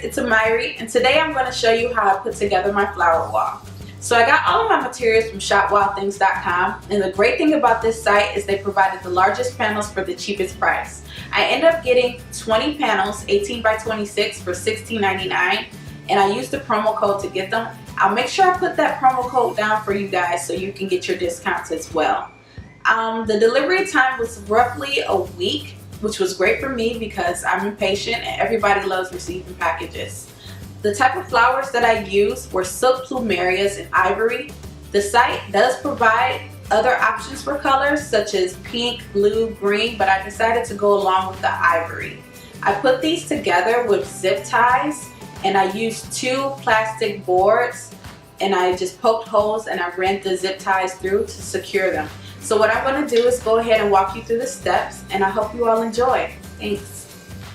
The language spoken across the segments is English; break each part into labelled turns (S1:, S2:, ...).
S1: it's Ivory, and today I'm going to show you how I put together my flower wall. So I got all of my materials from shopwildthings.com, and the great thing about this site is they provided the largest panels for the cheapest price. I ended up getting 20 panels, 18 by 26 for $16.99, and I used the promo code to get them. I'll make sure I put that promo code down for you guys so you can get your discounts as well. The delivery time was roughly a week, which was great for me because I'm impatient and everybody loves receiving packages. The type of flowers that I used were silk plumerias in ivory. The site does provide other options for colors such as pink, blue, green, but I decided to go along with the ivory. I put these together with zip ties, and I used 2 plastic boards, and I just poked holes and I ran the zip ties through to secure them. So what I'm going to do is go ahead and walk you through the steps, and I hope you all enjoy. Thanks.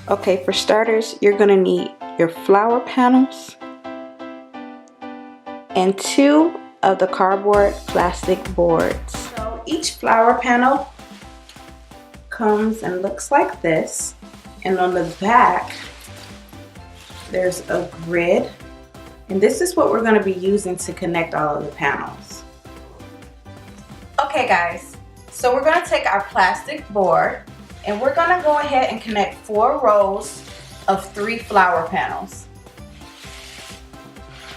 S2: Okay, for starters, you're going to need your flower panels and 2 of the cardboard plastic boards.
S1: So each flower panel comes and looks like this, and on the back there's a grid, and this is what we're going to be using to connect all of the panels. Okay guys, so we're going to take our plastic board and we're going to go ahead and connect 4 rows of 3 flower panels.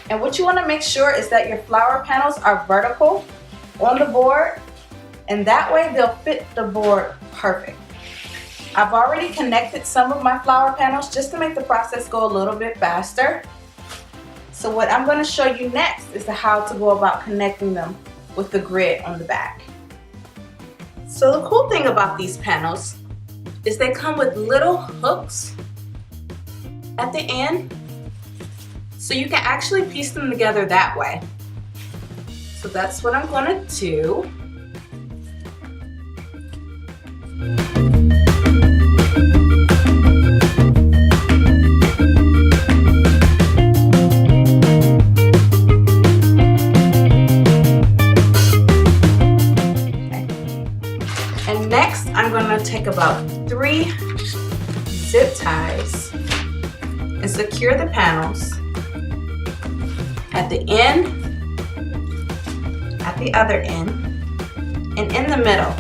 S1: And what you want to make sure is that your flower panels are vertical on the board, and that way they'll fit the board perfect. I've already connected some of my flower panels just to make the process go a little bit faster. So what I'm going to show you next is how to go about connecting them with the grid on the back. So the cool thing about these panels is they come with little hooks at the end, so you can actually piece them together that way. So that's what I'm going to do. And next I'm going to take about 3 zip ties and secure the panels at the end, at the other end, and in the middle.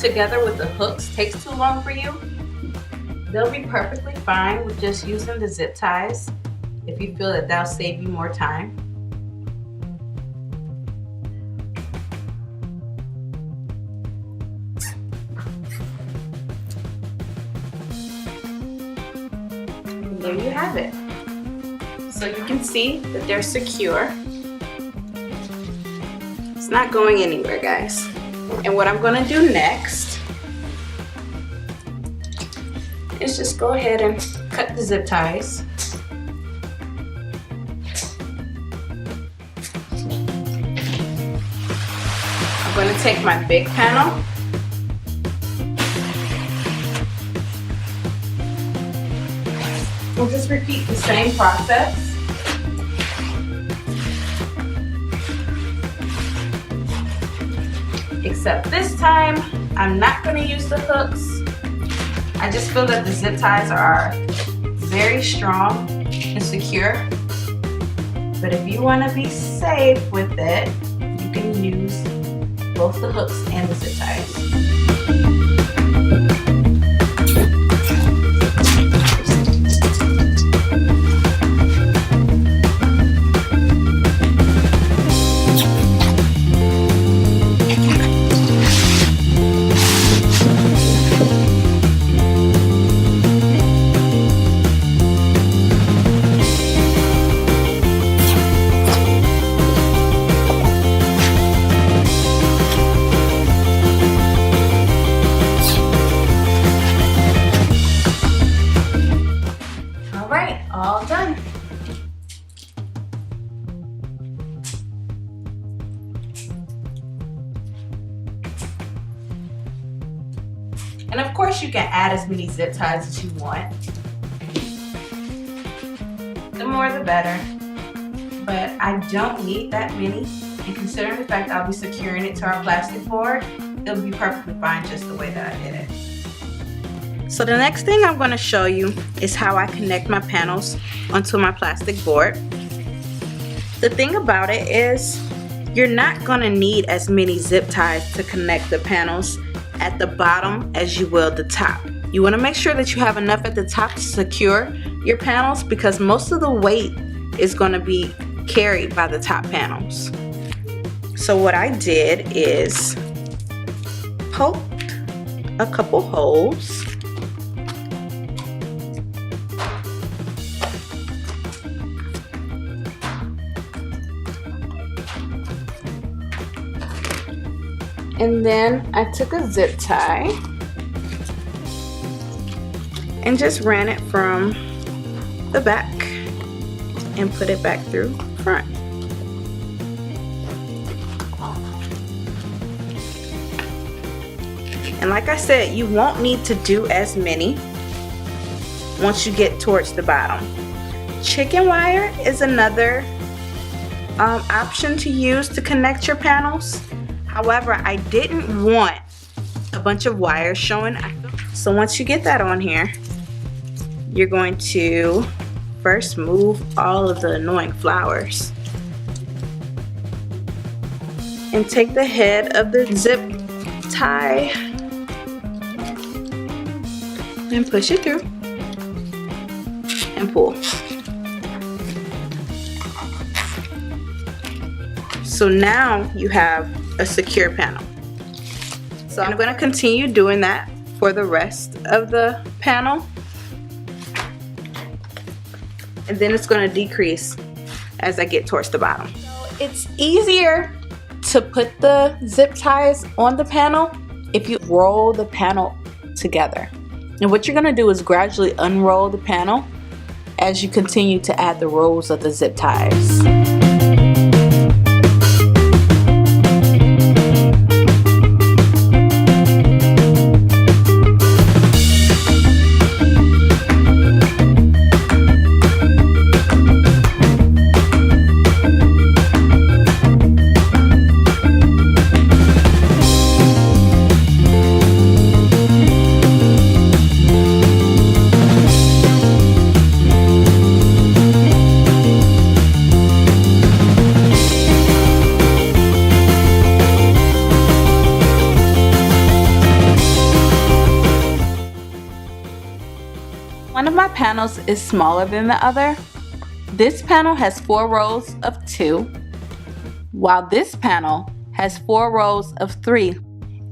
S1: Together with the hooks takes too long for you, they'll be perfectly fine with just using the zip ties if you feel that that'll save you more time. And there you have it. So you can see that they're secure. It's not going anywhere, guys. And what I'm going to do next is just go ahead and cut the zip ties. I'm going to take my big panel we'll just repeat the same process. Except this time, I'm not going to use the hooks. I just feel that the zip ties are very strong and secure. But if you want to be safe with it, you can use both the hooks and the zip ties. And of course you can add as many zip ties as you want. The more the better. But I don't need that many. And considering the fact I'll be securing it to our plastic board, it'll be perfectly fine just the way that I did it. So the next thing I'm going to show you is how I connect my panels onto my plastic board. The thing about it is you're not going to need as many zip ties to connect the panels at the bottom as you will the top. You want to make sure that you have enough at the top to secure your panels because most of the weight is going to be carried by the top panels. So what I did is poked a couple holes. And then I took a zip tie and just ran it from the back and put it back through front. And like I said, you won't need to do as many once you get towards the bottom. Chicken wire is another option to use to connect your panels. However, I didn't want a bunch of wires showing. So once you get that on here, you're going to first move all of the annoying flowers and take the head of the zip tie and push it through and pull. So now you have a secure panel. So I'm going to continue doing that for the rest of the panel, and then it's going to decrease as I get towards the bottom. So it's easier to put the zip ties on the panel if you roll the panel together. And what you're going to do is gradually unroll the panel as you continue to add the rows of the zip ties. One of my panels is smaller than the other. This panel has 4 rows of 2, while this panel has 4 rows of 3.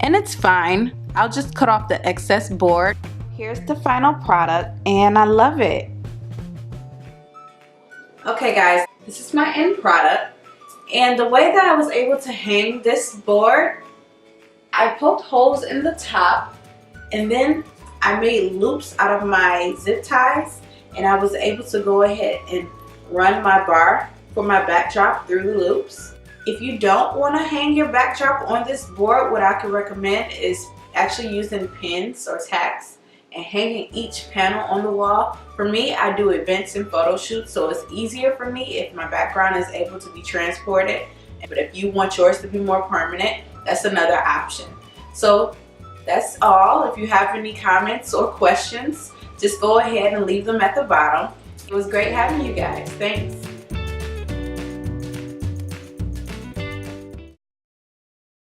S1: And it's fine. I'll just cut off the excess board. Here's the final product, and I love it. Okay guys, this is my end product. And the way that I was able to hang this board, I poked holes in the top, and then I made loops out of my zip ties, and I was able to go ahead and run my bar for my backdrop through the loops. If you don't want to hang your backdrop on this board, what I could recommend is actually using pins or tacks and hanging each panel on the wall. For me, I do events and photo shoots, so it's easier for me if my background is able to be transported. But if you want yours to be more permanent, that's another option. So that's all. If you have any comments or questions, just go ahead and leave them at the bottom. It was great having you guys. Thanks.